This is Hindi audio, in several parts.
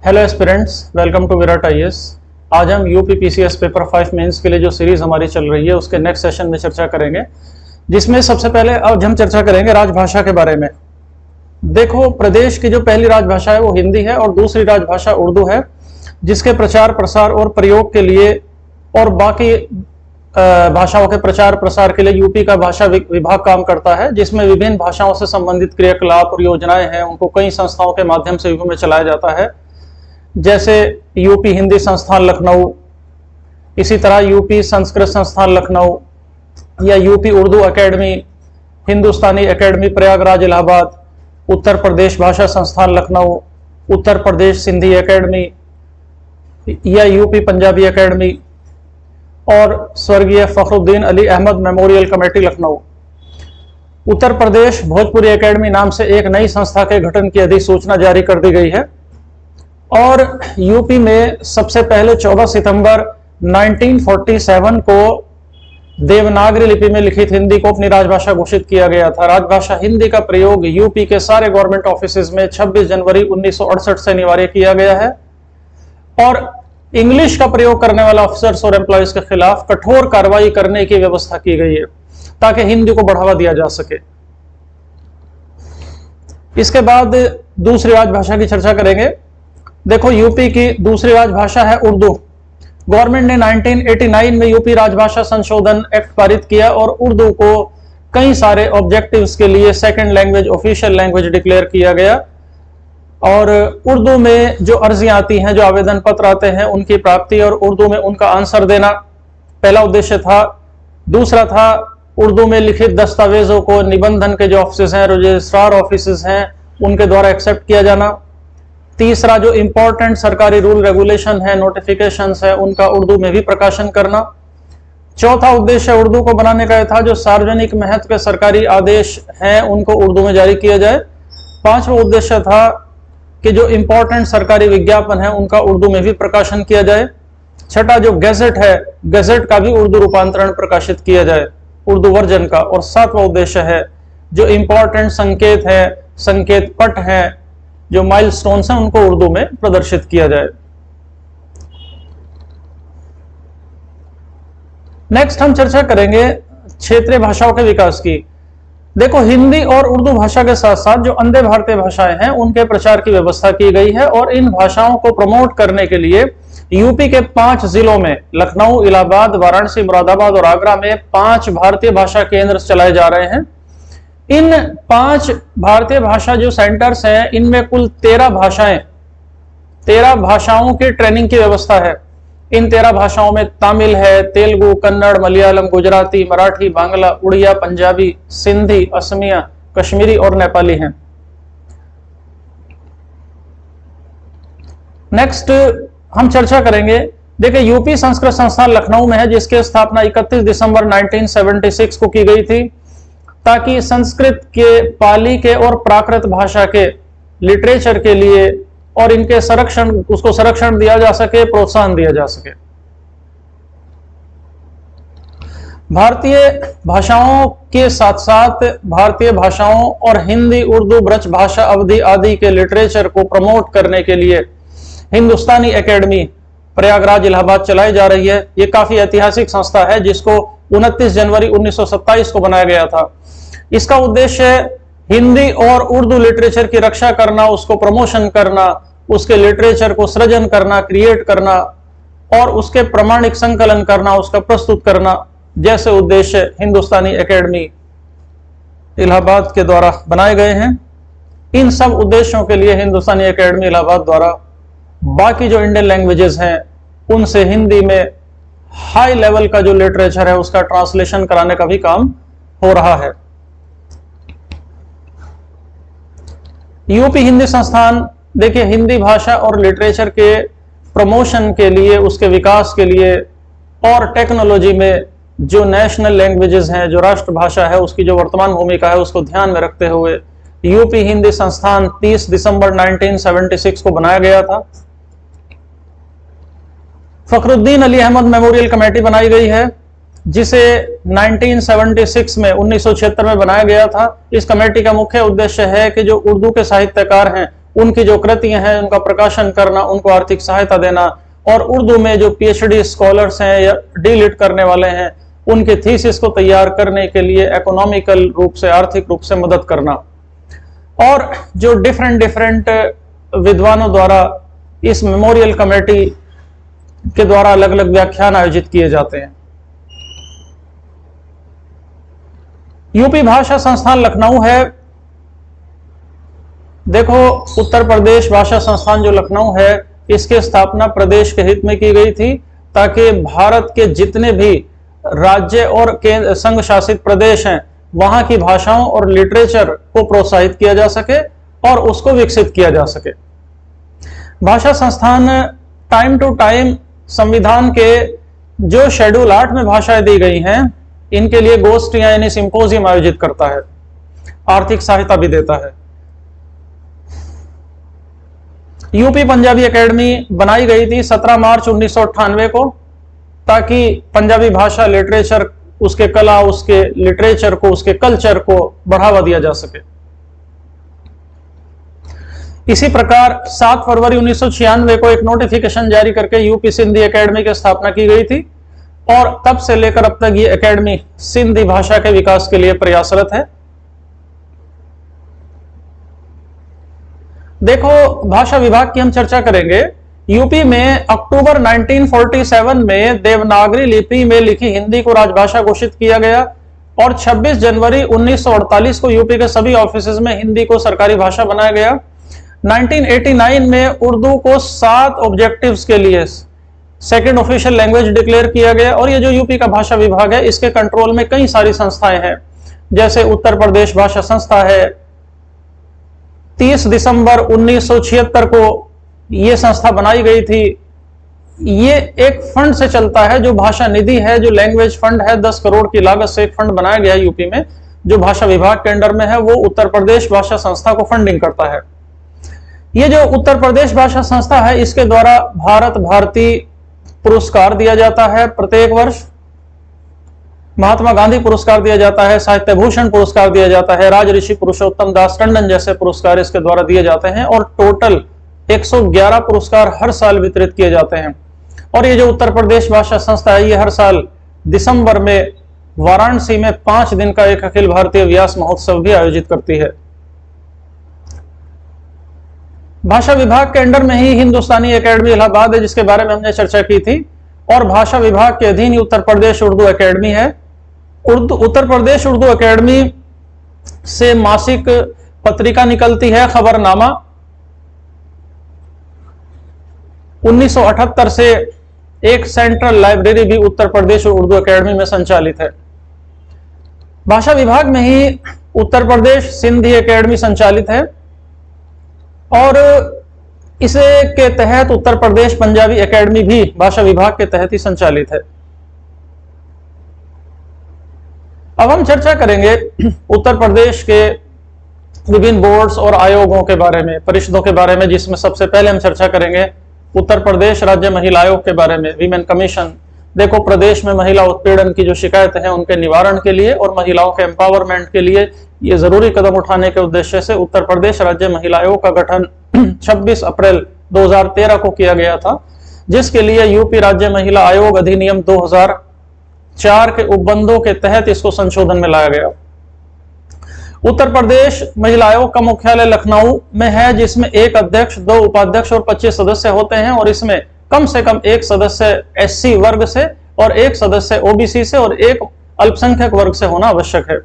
Hello aspirants, welcome to Virat IAS. आज हम यूपी पीसीएस पेपर 5 मेंस के लिए जो सीरीज हमारी चल रही है उसके नेक्स्ट सेशन में चर्चा करेंगे, जिसमें सबसे पहले आज हम चर्चा करेंगे राजभाषा के बारे में। देखो, प्रदेश की जो पहली राजभाषा है वो हिंदी है और दूसरी राजभाषा उर्दू है, जिसके प्रचार प्रसार और प्रयोग के लिए और बाकी भाषाओं के प्रचार प्रसार के लिए यूपी का भाषा विभाग काम करता है, जिसमें विभिन्न भाषाओं से संबंधित क्रियाकलाप और योजनाएं हैं उनको कई संस्थाओं के माध्यम से यूपी में चलाया जाता है, जैसे यूपी हिंदी संस्थान लखनऊ, इसी तरह यूपी संस्कृत संस्थान लखनऊ या यूपी उर्दू एकेडमी, हिंदुस्तानी एकेडमी प्रयागराज इलाहाबाद, उत्तर प्रदेश भाषा संस्थान लखनऊ, उत्तर प्रदेश सिंधी एकेडमी या यूपी पंजाबी एकेडमी और स्वर्गीय Fakhruddin Ali Ahmad memorial committee Lucknow. Uttar Pradesh Bhojpuri academy नाम से एक नई संस्था के गठन की अधिसूचना जारी कर दी गई है और यूपी में सबसे पहले 14 सितंबर 1947 को देवनागरी लिपि में लिखित हिंदी को अपनी राजभाषा घोषित किया गया था। राजभाषा हिंदी का प्रयोग यूपी के सारे गवर्नमेंट ऑफिसेज में 26 जनवरी 1968 से अनिवार्य किया गया है और इंग्लिश का प्रयोग करने वाला ऑफिसर्स और एम्प्लॉयज के खिलाफ कठोर कार्रवाई करने की व्यवस्था की गई है ताकि हिंदी को बढ़ावा दिया जा सके। इसके बाद दूसरी राजभाषा की चर्चा करेंगे। देखो, यूपी की दूसरी राजभाषा है उर्दू। गवर्नमेंट ने 1989 में यूपी राजभाषा संशोधन एक्ट पारित किया और उर्दू को कई सारे ऑब्जेक्टिव्स के लिए second language, official language declare किया गया और उर्दू में जो अर्जियां आती हैं, जो आवेदन पत्र आते हैं, उनकी प्राप्ति और उर्दू में उनका आंसर देना पहला उद्देश्य था। दूसरा था उर्दू में लिखित दस्तावेजों को निबंधन के जो ऑफिस हैं, रजिस्ट्रार ऑफिस हैं, उनके द्वारा एक्सेप्ट किया जाना। तीसरा, जो इंपॉर्टेंट सरकारी रूल रेगुलेशन है, नोटिफिकेशंस है, उनका उर्दू में भी प्रकाशन करना। चौथा उद्देश्य उर्दू को बनाने का था जो सार्वजनिक महत्व के सरकारी आदेश हैं उनको उर्दू में जारी किया जाए। पांचवा उद्देश्य था कि जो इंपॉर्टेंट सरकारी विज्ञापन है उनका उर्दू में भी प्रकाशन किया जाए। छठा, जो गैजेट है, गैजेट का भी उर्दू रूपांतरण प्रकाशित किया जाए, उर्दू वर्जन का। और सातवां उद्देश्य है जो इंपॉर्टेंट संकेत है, संकेत पट है, जो माइलस्टोन्स हैं, उनको उर्दू में प्रदर्शित किया जाए। नेक्स्ट हम चर्चा करेंगे क्षेत्रीय भाषाओं के विकास की। देखो, हिंदी और उर्दू भाषा के साथ साथ जो अन्य भारतीय भाषाएं हैं उनके प्रचार की व्यवस्था की गई है और इन भाषाओं को प्रमोट करने के लिए यूपी के 5 जिलों में लखनऊ, इलाहाबाद, वाराणसी, मुरादाबाद और आगरा में 5 भारतीय भाषा केंद्र चलाए जा रहे हैं। इन 5 भारतीय भाषा जो सेंटर्स हैं, इनमें कुल 13 भाषाओं की ट्रेनिंग की व्यवस्था है। इन 13 भाषाओं में तमिल है, तेलुगु, कन्नड़, मलयालम, गुजराती, मराठी, बांग्ला, उड़िया, पंजाबी, सिंधी, असमिया, कश्मीरी और नेपाली हैं। नेक्स्ट हम चर्चा करेंगे। देखिए, यूपी संस्कृत संस्थान लखनऊ में है, जिसकी स्थापना 31 दिसंबर 1976 को की गई थी ताकि संस्कृत के, पाली के और प्राकृत भाषा के लिटरेचर के लिए और इनके संरक्षण दिया जा सके, प्रोत्साहन दिया जा सके। भारतीय भाषाओं के साथ साथ भारतीय भाषाओं और हिंदी, उर्दू, ब्रज भाषा अवधि आदि के लिटरेचर को प्रमोट करने के लिए हिंदुस्तानी एकेडमी प्रयागराज इलाहाबाद चलाई जा रही है। ये काफी ऐतिहासिक संस्था है जिसको 29 जनवरी 1927 को बनाया गया था। इसका उद्देश्य हिंदी और उर्दू लिटरेचर की रक्षा करना, उसको प्रमोशन करना, उसके लिटरेचर को सृजन करना, क्रिएट करना और उसके प्रमाणिक संकलन करना, उसका प्रस्तुत करना जैसे उद्देश्य हिंदुस्तानी एकेडमी इलाहाबाद के द्वारा बनाए गए हैं। इन सब उद्देश्यों के लिए हिंदुस्तानी एकेडमी इलाहाबाद द्वारा बाकी जो इंडियन लैंग्वेजेस हैं उनसे हिंदी में हाई लेवल का जो लिटरेचर है उसका ट्रांसलेशन कराने का भी काम हो रहा है। यूपी हिंदी संस्थान, देखिए, हिंदी भाषा और लिटरेचर के प्रमोशन के लिए, उसके विकास के लिए और टेक्नोलॉजी में जो नेशनल लैंग्वेजेस हैं, जो राष्ट्रभाषा है, उसकी जो वर्तमान भूमिका है उसको ध्यान में रखते हुए यूपी हिंदी संस्थान 30 दिसंबर 1976 को बनाया गया था। फखरुद्दीन अली अहमद मेमोरियल कमेटी बनाई गई है जिसे 1976 में 1976 में बनाया गया था। इस कमेटी का मुख्य उद्देश्य है कि जो उर्दू के साहित्यकार हैं उनकी जो कृतियां हैं उनका प्रकाशन करना, उनको आर्थिक सहायता देना, और उर्दू में जो पीएचडी स्कॉलर्स हैं या डीलिट करने वाले हैं उनके थीसिस को तैयार करने के लिए इकोनॉमिकल रूप से, आर्थिक रूप से मदद करना। और जो डिफरेंट विद्वानों द्वारा इस मेमोरियल कमेटी के द्वारा अलग अलग व्याख्यान आयोजित किए जाते हैं। यूपी भाषा संस्थान लखनऊ है। देखो, उत्तर प्रदेश भाषा संस्थान जो लखनऊ है, इसकी स्थापना प्रदेश के हित में की गई थी ताकि भारत के जितने भी राज्य और संघ शासित प्रदेश हैं वहां की भाषाओं और लिटरेचर को प्रोत्साहित किया जा सके और उसको विकसित किया जा सके। भाषा संस्थान टाइम टू टाइम संविधान के जो शेड्यूल 8 में भाषाएं दी गई हैं इनके लिए गोष्ठियां यानी सिंपोजियम आयोजित करता है, आर्थिक सहायता भी देता है। यूपी पंजाबी एकेडमी बनाई गई थी 17 मार्च 1998 को, ताकि पंजाबी भाषा, लिटरेचर, उसके कला, उसके लिटरेचर को, उसके कल्चर को बढ़ावा दिया जा सके। इसी प्रकार 7 फरवरी 1996 को एक नोटिफिकेशन जारी करके यूपी सिंधी एकेडमी की स्थापना की गई थी और तब से लेकर अब तक ये एकेडमी सिंधी भाषा के विकास के लिए प्रयासरत है। देखो, भाषा विभाग की हम चर्चा करेंगे। यूपी में अक्टूबर 1947 में देवनागरी लिपि में लिखी हिंदी को राजभाषा घोषित किया गया और 26 जनवरी 1948 को यूपी के सभी ऑफिसेज में हिंदी को सरकारी भाषा बनाया गया। 1989 में उर्दू को 7 ऑब्जेक्टिव्स के लिए सेकंड ऑफिशियल लैंग्वेज डिक्लेयर किया गया और ये जो यूपी का भाषा विभाग है इसके कंट्रोल में कई सारी संस्थाएं हैं, जैसे उत्तर प्रदेश भाषा संस्था है। 30 दिसंबर 1976 को ये संस्था बनाई गई थी। ये एक फंड से चलता है जो भाषा निधि है, जो लैंग्वेज फंड है। 10 करोड़ की लागत से एक फंड बनाया गया यूपी में जो भाषा विभाग के अंडर में है, वो उत्तर प्रदेश भाषा संस्था को फंडिंग करता है। ये जो उत्तर प्रदेश भाषा संस्था है इसके द्वारा भारत भारती पुरस्कार दिया जाता है प्रत्येक वर्ष, महात्मा गांधी पुरस्कार दिया जाता है, साहित्य भूषण पुरस्कार दिया जाता है, राजऋषि पुरुषोत्तम दास टंडन जैसे पुरस्कार इसके द्वारा दिए जाते हैं और टोटल 111 पुरस्कार हर साल वितरित किए जाते हैं। और ये जो उत्तर प्रदेश भाषा संस्था है ये हर साल दिसंबर में वाराणसी में 5 दिन का एक अखिल भारतीय व्यास महोत्सव भी आयोजित करती है। भाषा विभाग के अंडर में ही हिंदुस्तानी एकेडमी इलाहाबाद है जिसके बारे में हमने चर्चा की थी, और भाषा विभाग के अधीन ही उत्तर प्रदेश उर्दू एकेडमी है। उत्तर प्रदेश उर्दू एकेडमी से मासिक पत्रिका निकलती है खबरनामा। 1978 से एक सेंट्रल लाइब्रेरी भी उत्तर प्रदेश उर्दू एकेडमी में संचालित है। भाषा विभाग में ही उत्तर प्रदेश सिंधी एकेडमी संचालित है और इसे के तहत उत्तर प्रदेश पंजाबी एकेडमी भी भाषा विभाग के तहत ही संचालित है। अब हम चर्चा करेंगे उत्तर प्रदेश के विभिन्न बोर्ड्स और आयोगों के बारे में, परिषदों के बारे में, जिसमें सबसे पहले हम चर्चा करेंगे उत्तर प्रदेश राज्य महिला आयोग के बारे में, वीमेन कमीशन। देखो, प्रदेश में महिला उत्पीड़न की जो शिकायत है उनके निवारण के लिए और महिलाओं के एम्पावरमेंट के लिए ये जरूरी कदम उठाने के उद्देश्य से उत्तर प्रदेश राज्य महिला आयोग का गठन 26 अप्रैल 2013 को किया गया था, जिसके लिए यूपी राज्य महिला आयोग अधिनियम 2004 के उपबंधों के तहत इसको संशोधन में लाया गया। उत्तर प्रदेश महिला आयोग का मुख्यालय लखनऊ में है, जिसमें एक अध्यक्ष, 2 उपाध्यक्ष और 25 सदस्य होते हैं और इसमें कम से कम एक सदस्य एससी वर्ग से और एक सदस्य ओबीसी से और एक अल्पसंख्यक वर्ग से होना आवश्यक है।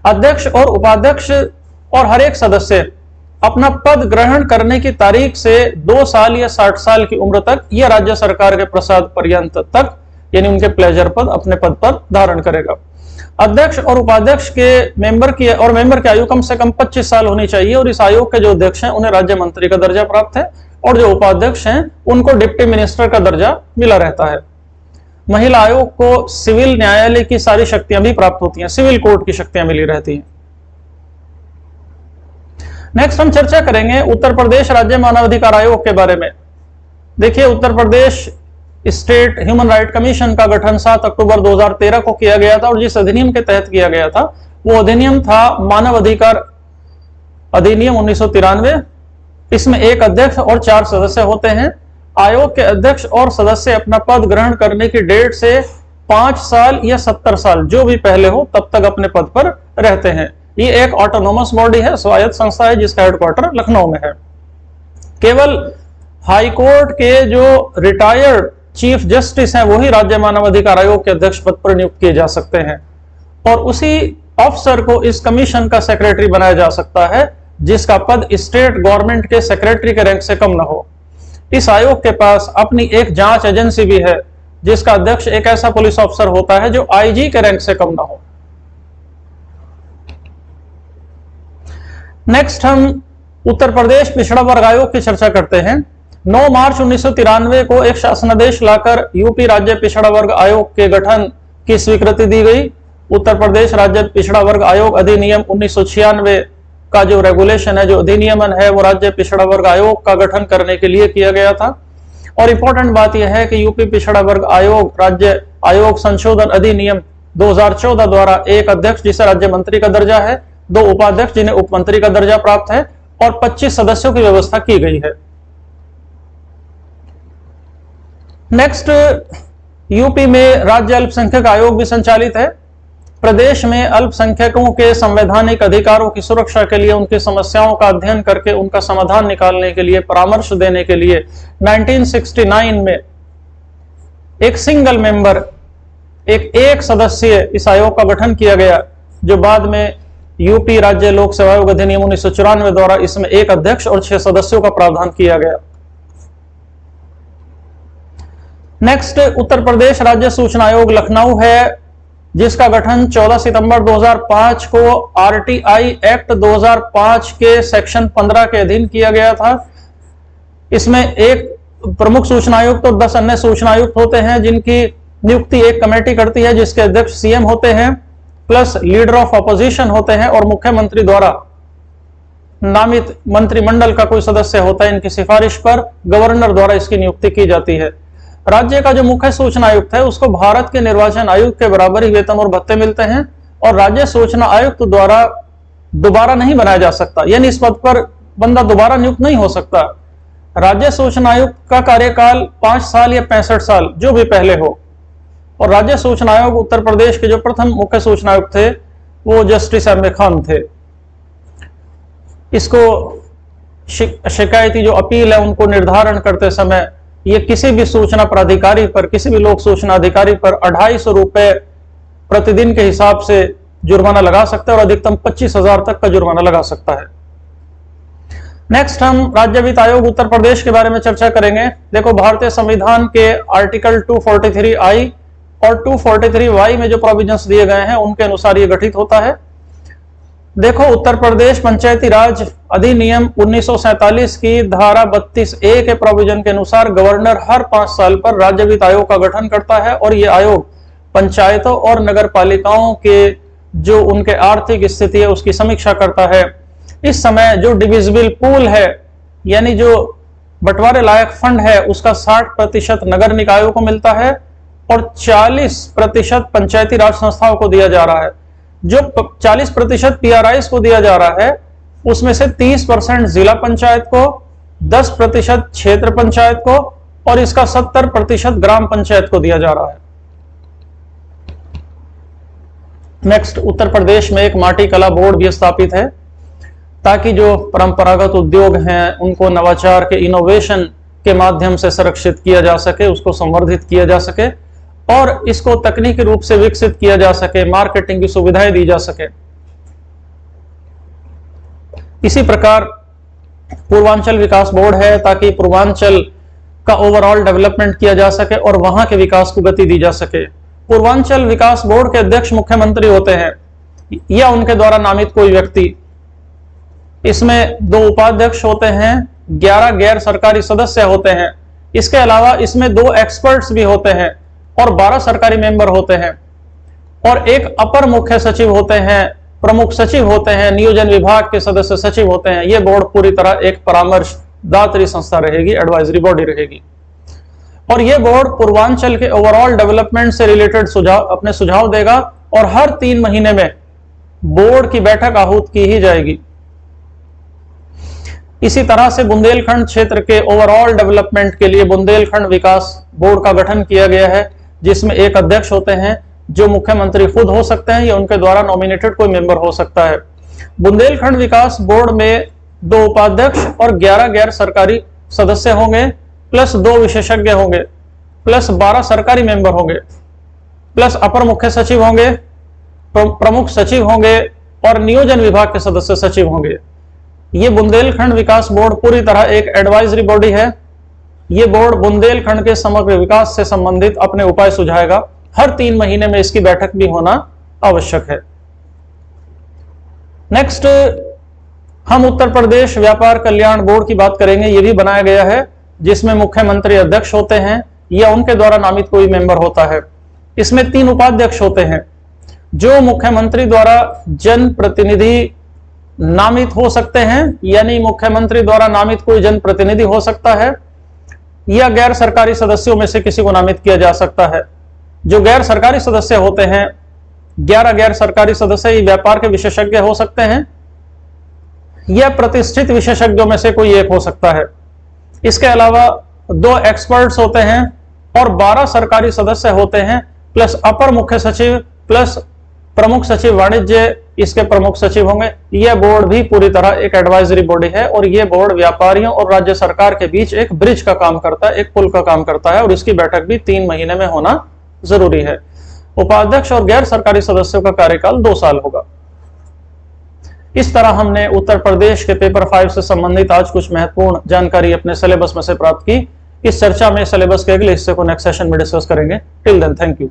अध्यक्ष और उपाध्यक्ष और हर एक सदस्य अपना पद ग्रहण करने की तारीख से 2 साल या 60 साल की उम्र तक यह राज्य सरकार के प्रसाद पर्यंत तक, यानी उनके प्लेजर पद, अपने पद पर धारण करेगा। अध्यक्ष और उपाध्यक्ष के मेंबर की आयु कम से कम 25 साल होनी चाहिए और इस आयोग के जो अध्यक्ष हैं उन्हें राज्य मंत्री का दर्जा प्राप्त है और जो उपाध्यक्ष हैं उनको डिप्टी मिनिस्टर का दर्जा मिला रहता है। महिला आयोग को सिविल न्यायालय की सारी शक्तियां भी प्राप्त होती हैं, सिविल कोर्ट की शक्तियां मिली रहती हैं। नेक्स्ट हम चर्चा करेंगे उत्तर प्रदेश राज्य मानवाधिकार आयोग के बारे में। देखिए, Uttar Pradesh state human right commission का गठन 7 अक्टूबर 2013 को किया गया था और जिस अधिनियम के तहत किया गया था वो अधिनियम था मानव अधिकार अधिनियम 1993 इसमें एक अध्यक्ष और 4 सदस्य होते हैं। आयोग के अध्यक्ष और सदस्य अपना पद ग्रहण करने की डेट से 5 साल या 70 साल जो भी पहले हो तब तक अपने पद पर रहते हैं। ये एक ऑटोनोमस बॉडी है, स्वायत्त संस्था है, जिसका हेडक्वार्टर लखनऊ में है। केवल हाईकोर्ट के जो रिटायर्ड चीफ जस्टिस हैं वही राज्य मानव अधिकार आयोग के अध्यक्ष पद पर नियुक्त किए जा सकते हैं, और उसी अफसर को इस कमीशन का सेक्रेटरी बनाया जा सकता है जिसका पद स्टेट गवर्नमेंट के सेक्रेटरी के रैंक से कम न हो। इस आयोग के पास अपनी एक जांच एजेंसी भी है जिसका अध्यक्ष एक ऐसा पुलिस अफसर होता है जो आईजी के रैंक से कम न हो। नेक्स्ट हम उत्तर प्रदेश पिछड़ा वर्ग आयोग की चर्चा करते हैं। 9 मार्च 1993 को एक शासनादेश लाकर यूपी राज्य पिछड़ा वर्ग आयोग के गठन की स्वीकृति दी गई। उत्तर प्रदेश राज्य पिछड़ा वर्ग आयोग अधिनियम 1996 का जो रेगुलेशन है, जो अधिनियमन है, वो राज्य पिछड़ा वर्ग आयोग का गठन करने के लिए किया गया था। और इंपॉर्टेंट बात यह है कि यूपी पिछड़ा वर्ग आयोग राज्य आयोग संशोधन अधिनियम 2014 द्वारा एक अध्यक्ष जिसे राज्य मंत्री का दर्जा है, 2 उपाध्यक्ष जिन्हें उप मंत्री का दर्जा प्राप्त है, और 25 सदस्यों की व्यवस्था की गई है। नेक्स्ट, यूपी में राज्य अल्पसंख्यक आयोग भी संचालित है। प्रदेश में अल्पसंख्यकों के संवैधानिक अधिकारों की सुरक्षा के लिए उनकी समस्याओं का अध्ययन करके उनका समाधान निकालने के लिए, परामर्श देने के लिए 1969 में एक सिंगल मेंबर, एक सदस्यीय इस आयोग का गठन किया गया, जो बाद में यूपी राज्य लोक सेवा आयोग अधिनियम 1994 द्वारा इसमें एक अध्यक्ष और 6 सदस्यों का प्रावधान किया गया। नेक्स्ट, उत्तर प्रदेश राज्य सूचना आयोग लखनऊ है, जिसका गठन 14 सितंबर 2005 को आरटीआई एक्ट 2005 के सेक्शन 15 के अधीन किया गया था। इसमें एक प्रमुख सूचना आयुक्त और 10 अन्य सूचना आयुक्त होते हैं, जिनकी नियुक्ति एक कमेटी करती है जिसके अध्यक्ष सीएम होते हैं, प्लस लीडर ऑफ अपोजिशन होते हैं, और मुख्यमंत्री द्वारा नामित मंत्रिमंडल का कोई सदस्य होता है। इनकी सिफारिश पर गवर्नर द्वारा इसकी नियुक्ति की जाती है। राज्य का जो मुख्य सूचना आयुक्त है उसको भारत के निर्वाचन आयुक्त के बराबर ही वेतन और भत्ते मिलते हैं, और राज्य सूचना आयुक्त द्वारा दोबारा नहीं बनाया जा सकता, यानी इस पद पर बंदा दोबारा नियुक्त नहीं हो सकता। राज्य सूचना आयुक्त का कार्यकाल 5 साल या 65 साल जो भी पहले हो। और राज्य सूचना आयोग उत्तर प्रदेश के जो प्रथम मुख्य सूचना आयुक्त थे वो जस्टिस एम ए खान थे। इसको शिकायती जो अपील है उनको निर्धारण करते समय ये किसी भी सूचना प्राधिकारी पर, किसी भी लोक सूचना अधिकारी पर 250 रुपए प्रतिदिन के हिसाब से जुर्माना लगा सकता है और अधिकतम 25,000 तक का जुर्माना लगा सकता है। नेक्स्ट, हम राज्य वित्त आयोग उत्तर प्रदेश के बारे में चर्चा करेंगे। देखो, भारतीय संविधान के आर्टिकल 243I और 243Y में जो प्रोविजंस दिए गए हैं उनके अनुसार ये गठित होता है। देखो, उत्तर प्रदेश पंचायती राज अधिनियम 1947 की धारा 32A के प्रोविजन के अनुसार गवर्नर हर 5 साल पर राज्य वित्त आयोग का गठन करता है, और ये आयोग पंचायतों और नगर पालिकाओं के जो उनके आर्थिक स्थिति है उसकी समीक्षा करता है। इस समय जो डिविजिबल पूल है, यानी जो बंटवारे लायक फंड है, उसका 60% नगर निकायों को मिलता है और 40% पंचायती राज संस्थाओं को दिया जा रहा है। जो 40% PRIs को दिया जा रहा है उसमें से 30% जिला पंचायत को, 10% क्षेत्र पंचायत को, और इसका 70% ग्राम पंचायत को दिया जा रहा है। नेक्स्ट, उत्तर प्रदेश में एक माटी कला बोर्ड भी स्थापित है ताकि जो परंपरागत उद्योग हैं उनको नवाचार के इनोवेशन के माध्यम से संरक्षित किया जा सके, उसको संवर्धित किया जा सके और इसको तकनीकी रूप से विकसित किया जा सके, मार्केटिंग की सुविधाएं दी जा सके। इसी प्रकार पूर्वांचल विकास बोर्ड है ताकि पूर्वांचल का ओवरऑल डेवलपमेंट किया जा सके और वहां के विकास को गति दी जा सके। पूर्वांचल विकास बोर्ड के अध्यक्ष मुख्यमंत्री होते हैं या उनके द्वारा नामित कोई व्यक्ति। इसमें 2 उपाध्यक्ष होते हैं, 11 गैर सरकारी सदस्य होते हैं। इसके अलावा इसमें 2 एक्सपर्ट्स भी होते हैं और 12 सरकारी मेंबर होते हैं और एक अपर मुख्य सचिव होते हैं, प्रमुख सचिव होते हैं, नियोजन विभाग के सदस्य सचिव होते हैं। यह बोर्ड पूरी तरह एक परामर्शदात्री संस्था रहेगी, एडवाइजरी बॉडी रहेगी। और यह बोर्ड पूर्वांचल के ओवरऑल डेवलपमेंट से रिलेटेड अपने सुझाव देगा और हर 3 महीने में बोर्ड की बैठक आहूत की ही जाएगी। इसी तरह से बुंदेलखंड क्षेत्र के ओवरऑल डेवलपमेंट के लिए बुंदेलखंड विकास बोर्ड का गठन किया गया है, जिसमें एक अध्यक्ष होते हैं जो मुख्यमंत्री खुद हो सकते हैं या उनके द्वारा नॉमिनेटेड कोई मेंबर हो सकता है। बुंदेलखंड विकास बोर्ड में 2 उपाध्यक्ष और 11 गैर सरकारी सदस्य होंगे, प्लस 2 विशेषज्ञ होंगे, प्लस 12 सरकारी मेंबर होंगे, प्लस अपर मुख्य सचिव होंगे, प्रमुख सचिव होंगे और नियोजन विभाग के सदस्य सचिव होंगे। ये बुंदेलखंड विकास बोर्ड पूरी तरह एक एडवाइजरी बॉडी है। ये बोर्ड बुंदेलखंड के समग्र विकास से संबंधित अपने उपाय सुझाएगा। हर 3 महीने में इसकी बैठक भी होना आवश्यक है। नेक्स्ट हम उत्तर प्रदेश व्यापार कल्याण बोर्ड की बात करेंगे। यह भी बनाया गया है, जिसमें मुख्यमंत्री अध्यक्ष होते हैं या उनके द्वारा नामित कोई मेंबर होता है। इसमें 3 उपाध्यक्ष होते हैं जो मुख्यमंत्री द्वारा जनप्रतिनिधि नामित हो सकते हैं, यानी मुख्यमंत्री द्वारा नामित कोई जनप्रतिनिधि हो सकता है या गैर सरकारी सदस्यों में से किसी को नामित किया जा सकता है। जो गैर सरकारी सदस्य होते हैं, 11 गैर सरकारी सदस्य व्यापार के विशेषज्ञ हो सकते हैं या प्रतिष्ठित विशेषज्ञों में से कोई एक हो सकता है। इसके अलावा 2 एक्सपर्ट्स होते हैं और 12 सरकारी सदस्य होते हैं, प्लस अपर मुख्य सचिव प्लस प्रमुख सचिव वाणिज्य इसके प्रमुख सचिव होंगे। यह बोर्ड भी पूरी तरह एक एडवाइजरी बॉडी है और यह बोर्ड व्यापारियों और राज्य सरकार के बीच एक ब्रिज का काम करता है, एक पुल का काम करता है और इसकी बैठक भी 3 महीने में होना जरूरी है। उपाध्यक्ष और गैर सरकारी सदस्यों का कार्यकाल 2 साल होगा। इस तरह हमने उत्तर प्रदेश के पेपर 5 से संबंधित आज कुछ महत्वपूर्ण जानकारी अपने सिलेबस में से प्राप्त की। इस चर्चा में सिलेबस के अगले हिस्से को नेक्स्ट सेशन में डिस्कस करेंगे। Till then, thank you.